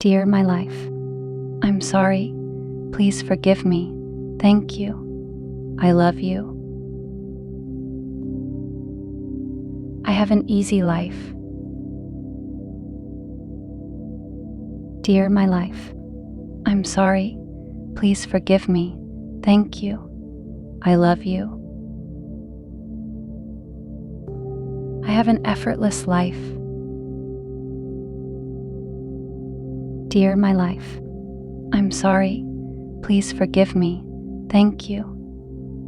Dear my life, I'm sorry. Please forgive me. Thank you. I love you. I have an easy life. Dear my life, I'm sorry. Please forgive me. Thank you. I love you. I have an effortless life. Dear my life, I'm sorry. Please forgive me. Thank you.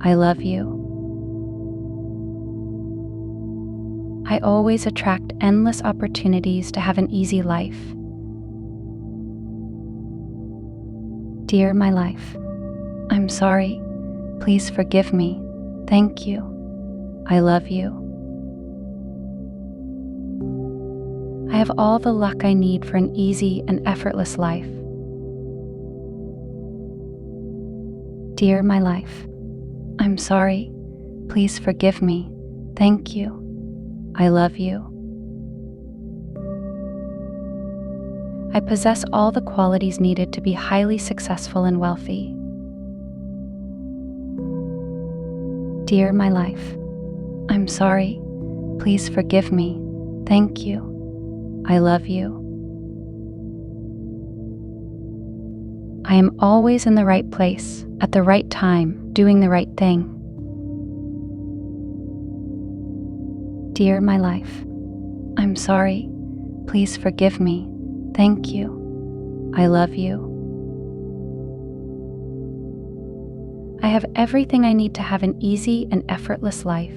I love you. I always attract endless opportunities to have an easy life. Dear my life, I'm sorry. Please forgive me. Thank you. I love you. I have all the luck I need for an easy and effortless life. Dear my life, I'm sorry. Please forgive me. Thank you. I love you. I possess all the qualities needed to be highly successful and wealthy. Dear my life, I'm sorry. Please forgive me. Thank you. I love you. I am always in the right place, at the right time, doing the right thing. Dear my life, I'm sorry. Please forgive me. Thank you. I love you. I have everything I need to have an easy and effortless life.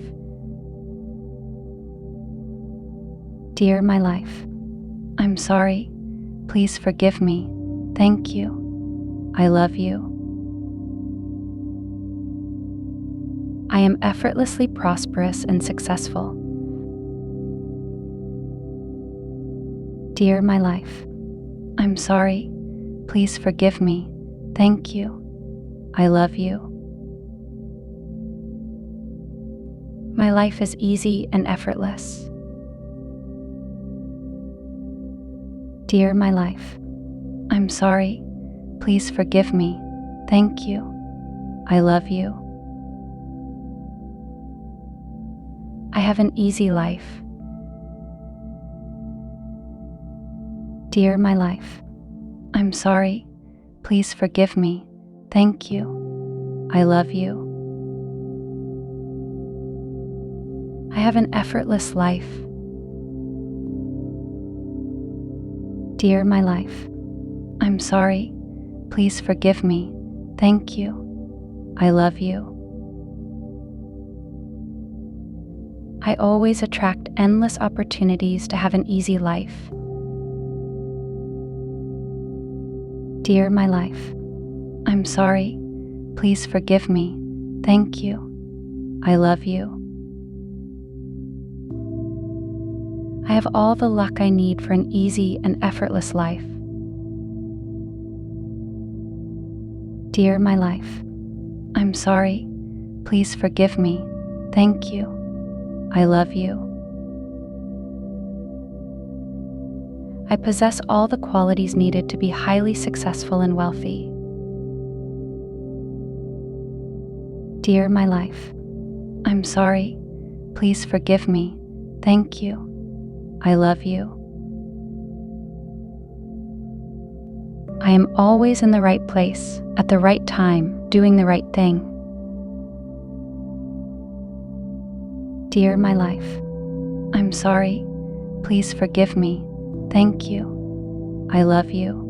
Dear my life, I'm sorry. Please forgive me. Thank you. I love you. I am effortlessly prosperous and successful. Dear my life, I'm sorry. Please forgive me. Thank you. I love you. My life is easy and effortless. Dear my life, I'm sorry. Please forgive me. Thank you. I love you. I have an easy life. Dear my life, I'm sorry. Please forgive me. Thank you. I love you. I have an effortless life. Dear my life, I'm sorry. Please forgive me. Thank you. I love you. I always attract endless opportunities to have an easy life. Dear my life, I'm sorry. Please forgive me. Thank you. I love you. I have all the luck I need for an easy and effortless life. Dear my life, I'm sorry. Please forgive me. Thank you. I love you. I possess all the qualities needed to be highly successful and wealthy. Dear my life, I'm sorry. Please forgive me. Thank you. I love you. I am always in the right place, at the right time, doing the right thing. Dear my life, I'm sorry. Please forgive me. Thank you. I love you.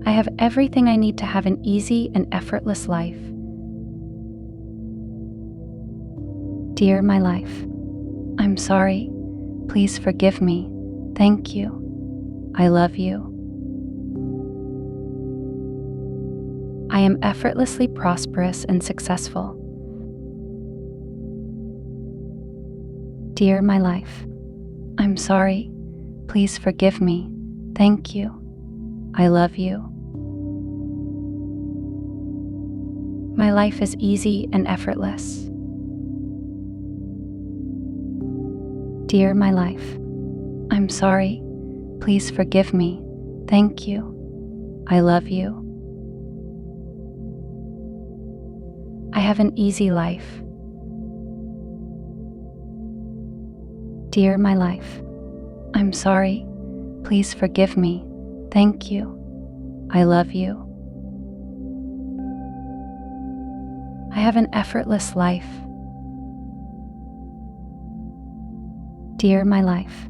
I have everything I need to have an easy and effortless life. Dear my life, I'm sorry. Please forgive me. Thank you. I love you. I am effortlessly prosperous and successful. Dear my life, I'm sorry. Please forgive me. Thank you. I love you. My life is easy and effortless. Dear my life, I'm sorry. Please forgive me. Thank you. I love you. I have an easy life. Dear my life, I'm sorry. Please forgive me. Thank you. I love you. I have an effortless life. Dear my life,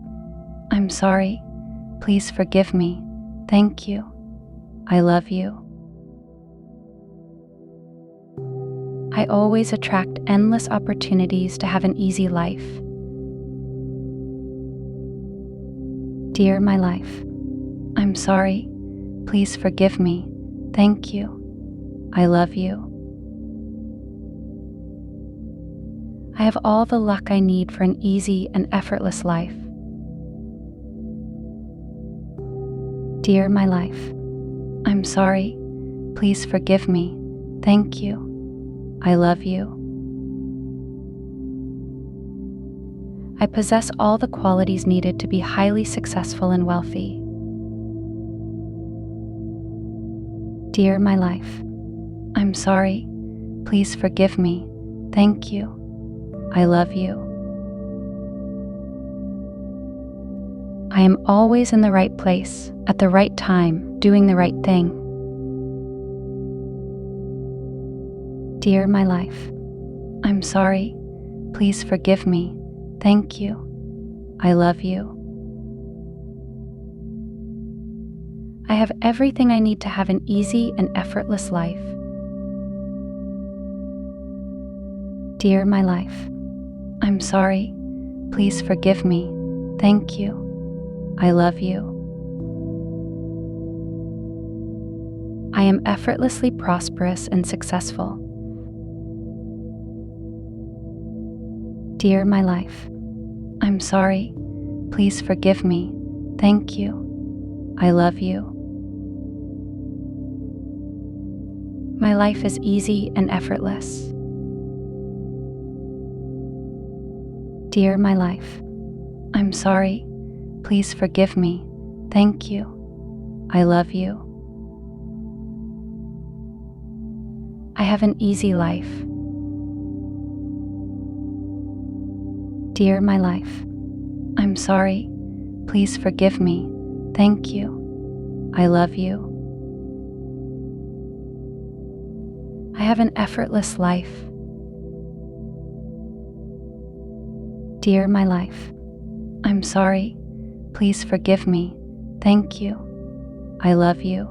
I'm sorry. Please forgive me. Thank you. I love you. I always attract endless opportunities to have an easy life. Dear my life, I'm sorry. Please forgive me. Thank you. I love you. I have all the luck I need for an easy and effortless life. Dear my life, I'm sorry. Please forgive me. Thank you. I love you. I possess all the qualities needed to be highly successful and wealthy. Dear my life, I'm sorry. Please forgive me. Thank you. I love you. I am always in the right place, at the right time, doing the right thing. Dear my life, I'm sorry. Please forgive me. Thank you. I love you. I have everything I need to have an easy and effortless life. Dear my life, I'm sorry. Please forgive me. Thank you. I love you. I am effortlessly prosperous and successful. Dear my life, I'm sorry. Please forgive me. Thank you. I love you. My life is easy and effortless. Dear my life, I'm sorry. Please forgive me. Thank you. I love you. I have an easy life. Dear my life, I'm sorry. Please forgive me. Thank you. I love you. I have an effortless life. Dear my life, I'm sorry. Please forgive me. Thank you. I love you.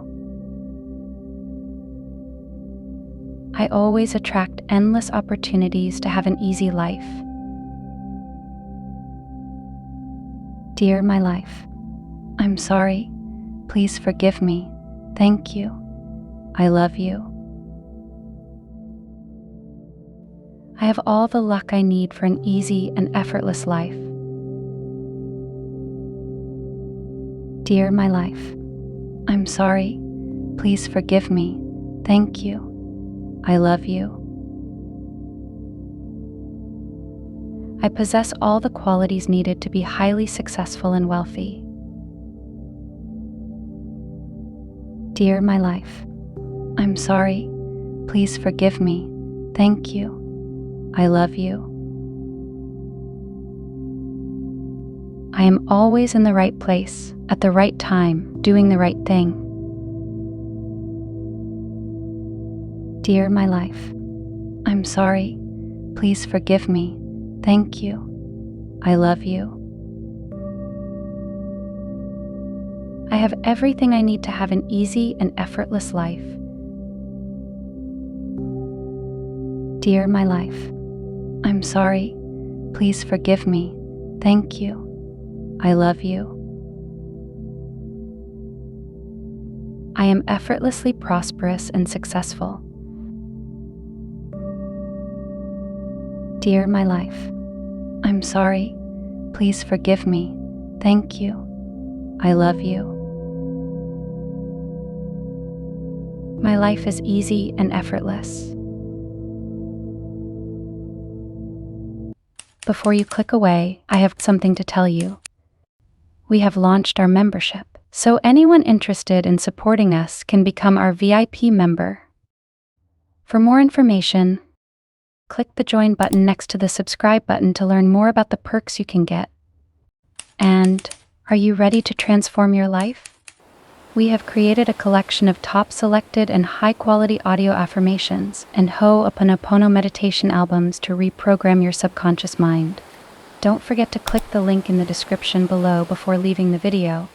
I always attract endless opportunities to have an easy life. Dear my life, I'm sorry. Please forgive me. Thank you. I love you. I have all the luck I need for an easy and effortless life. Dear my life, I'm sorry. Please forgive me. Thank you. I love you. I possess all the qualities needed to be highly successful and wealthy. Dear my life, I'm sorry. Please forgive me. Thank you. I love you. I am always in the right place, at the right time, doing the right thing. Dear my life, I'm sorry. Please forgive me. Thank you. I love you. I have everything I need to have an easy and effortless life. Dear my life, I'm sorry. Please forgive me. Thank you. I love you. I am effortlessly prosperous and successful. Dear my life, I'm sorry. Please forgive me. Thank you. I love you. My life is easy and effortless. Before you click away, I have something to tell you. we have launched our membership, so anyone interested in supporting us can become our VIP member. For more information, click the join button next to the subscribe button to learn more about the perks you can get. And are you ready to transform your life? We have created a collection of top selected and high-quality audio affirmations and Ho'oponopono meditation albums to reprogram your subconscious mind. Don't forget to click the link in the description below before leaving the video.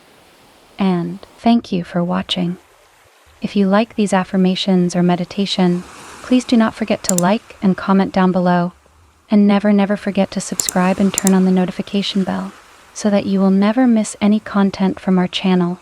And thank you for watching. If you like these affirmations or meditation, please do not forget to like and comment down below. And never forget to subscribe and turn on the notification bell so that you will never miss any content from our channel.